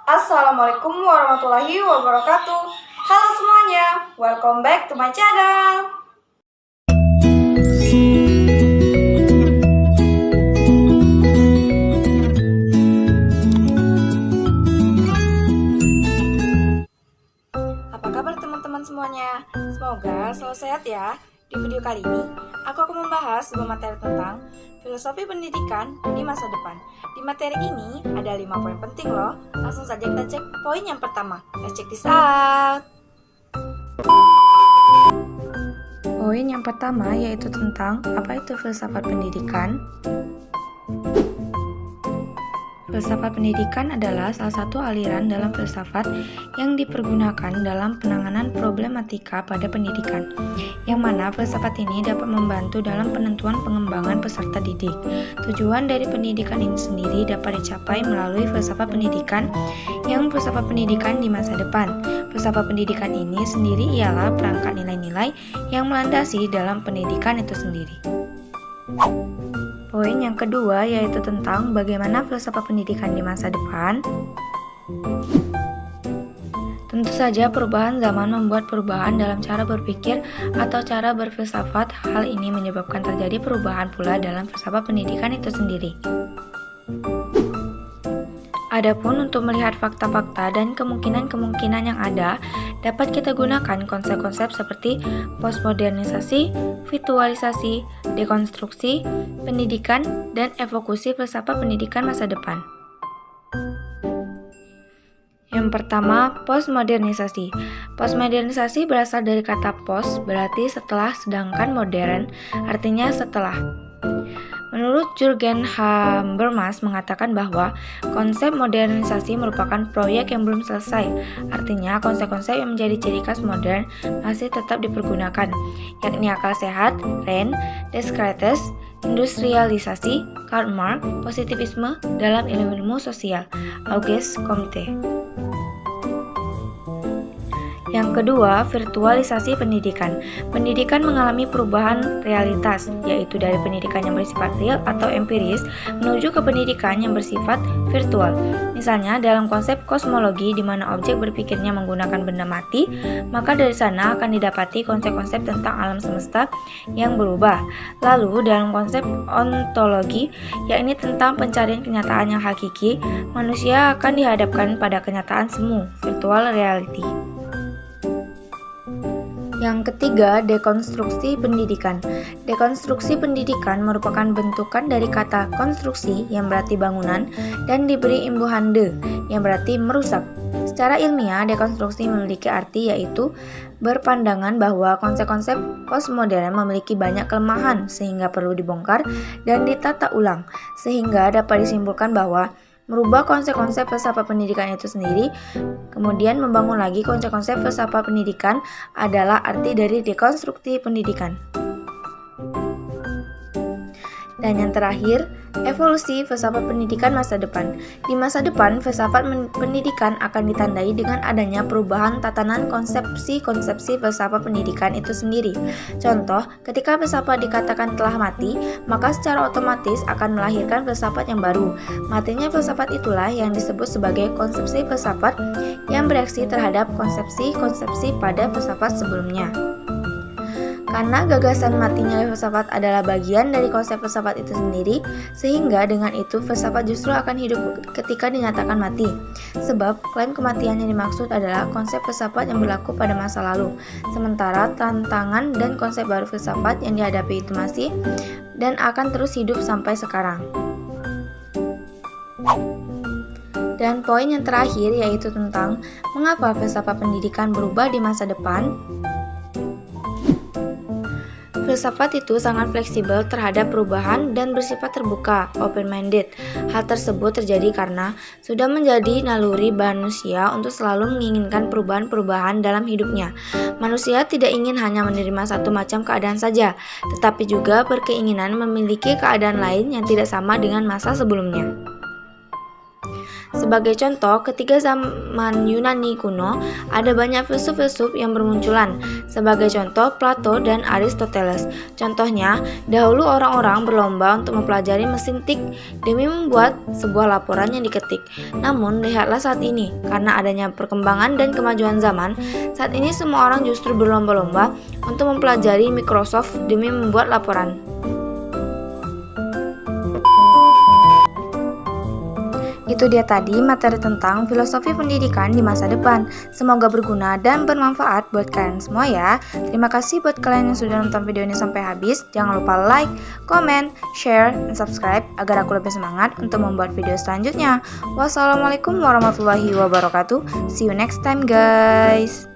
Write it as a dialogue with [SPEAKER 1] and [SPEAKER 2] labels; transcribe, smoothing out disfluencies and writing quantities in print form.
[SPEAKER 1] Assalamualaikum warahmatullahi wabarakatuh. Halo semuanya, welcome back to my channel. Apa kabar teman-teman semuanya? Semoga selalu sehat ya. Di video kali ini, aku akan membahas sebuah materi tentang filosofi pendidikan di masa depan. Di materi ini ada 5 poin penting loh. Langsung saja kita cek poin yang pertama. Let's check this out. Poin yang pertama yaitu tentang apa itu filsafat pendidikan. Filsafat pendidikan adalah salah satu aliran dalam filsafat yang dipergunakan dalam penanganan problematika pada pendidikan, yang mana filsafat ini dapat membantu dalam penentuan pengembangan peserta didik. Tujuan dari pendidikan ini sendiri dapat dicapai melalui filsafat pendidikan di masa depan. Filsafat pendidikan ini sendiri ialah perangkat nilai-nilai yang melandasi dalam pendidikan itu sendiri. Poin yang kedua yaitu tentang bagaimana filsafat pendidikan di masa depan. Tentu saja perubahan zaman membuat perubahan dalam cara berpikir atau cara berfilsafat. Hal ini menyebabkan terjadi perubahan pula dalam filsafat pendidikan itu sendiri. Adapun untuk melihat fakta-fakta dan kemungkinan-kemungkinan yang ada, dapat kita gunakan konsep-konsep seperti postmodernisasi, virtualisasi, dekonstruksi, pendidikan, dan evolusi filsafat pendidikan masa depan. Yang pertama, postmodernisasi. Postmodernisasi berasal dari kata post, berarti setelah, sedangkan modern artinya setelah. Menurut Jürgen Habermas mengatakan bahwa konsep modernisasi merupakan proyek yang belum selesai. Artinya konsep-konsep yang menjadi ciri khas modern masih tetap dipergunakan, yakni akal sehat, Ren, Descartes, industrialisasi, Karl Marx, positivisme dalam ilmu sosial, Auguste Comte. Yang kedua, virtualisasi pendidikan. Pendidikan mengalami perubahan realitas, yaitu dari pendidikan yang bersifat real atau empiris menuju ke pendidikan yang bersifat virtual. Misalnya, dalam konsep kosmologi di mana objek berpikirnya menggunakan benda mati, maka dari sana akan didapati konsep-konsep tentang alam semesta yang berubah. Lalu, dalam konsep ontologi, yakni tentang pencarian kenyataan yang hakiki, manusia akan dihadapkan pada kenyataan semu, virtual reality. Yang ketiga, dekonstruksi pendidikan. Dekonstruksi pendidikan merupakan bentukan dari kata konstruksi yang berarti bangunan dan diberi imbuhan de yang berarti merusak. Secara ilmiah, dekonstruksi memiliki arti yaitu berpandangan bahwa konsep-konsep postmodern memiliki banyak kelemahan sehingga perlu dibongkar dan ditata ulang, sehingga dapat disimpulkan bahwa merubah konsep-konsep filsafat pendidikan itu sendiri, kemudian membangun lagi konsep-konsep filsafat pendidikan adalah arti dari dekonstruksi pendidikan. Dan yang terakhir, evolusi filsafat pendidikan masa depan. Di masa depan, filsafat pendidikan akan ditandai dengan adanya perubahan tatanan konsepsi-konsepsi filsafat pendidikan itu sendiri. Contoh, ketika filsafat dikatakan telah mati, maka secara otomatis akan melahirkan filsafat yang baru. Matinya filsafat itulah yang disebut sebagai konsepsi filsafat yang bereaksi terhadap konsepsi-konsepsi pada filsafat sebelumnya. Karena gagasan matinya filsafat adalah bagian dari konsep filsafat itu sendiri, sehingga dengan itu filsafat justru akan hidup ketika dinyatakan mati. Sebab klaim kematian yang dimaksud adalah konsep filsafat yang berlaku pada masa lalu, sementara tantangan dan konsep baru filsafat yang dihadapi itu masih dan akan terus hidup sampai sekarang. Dan poin yang terakhir yaitu tentang mengapa filsafat pendidikan berubah di masa depan. Filsafat itu sangat fleksibel terhadap perubahan dan bersifat terbuka, open-minded. Hal tersebut terjadi karena sudah menjadi naluri manusia untuk selalu menginginkan perubahan-perubahan dalam hidupnya. Manusia tidak ingin hanya menerima satu macam keadaan saja, tetapi juga berkeinginan memiliki keadaan lain yang tidak sama dengan masa sebelumnya. Sebagai contoh, ketika zaman Yunani kuno, ada banyak filsuf-filsuf yang bermunculan. Sebagai contoh, Plato dan Aristoteles. Contohnya, dahulu orang-orang berlomba untuk mempelajari mesin tik demi membuat sebuah laporan yang diketik. Namun, lihatlah saat ini, karena adanya perkembangan dan kemajuan zaman, saat ini semua orang justru berlomba-lomba untuk mempelajari Microsoft demi membuat laporan. Itu dia tadi materi tentang filosofi pendidikan di masa depan. Semoga berguna dan bermanfaat buat kalian semua ya. Terima kasih buat kalian yang sudah nonton video ini sampai habis. Jangan lupa like, comment, share, dan subscribe agar aku lebih semangat untuk membuat video selanjutnya. Wassalamualaikum warahmatullahi wabarakatuh. See you next time guys.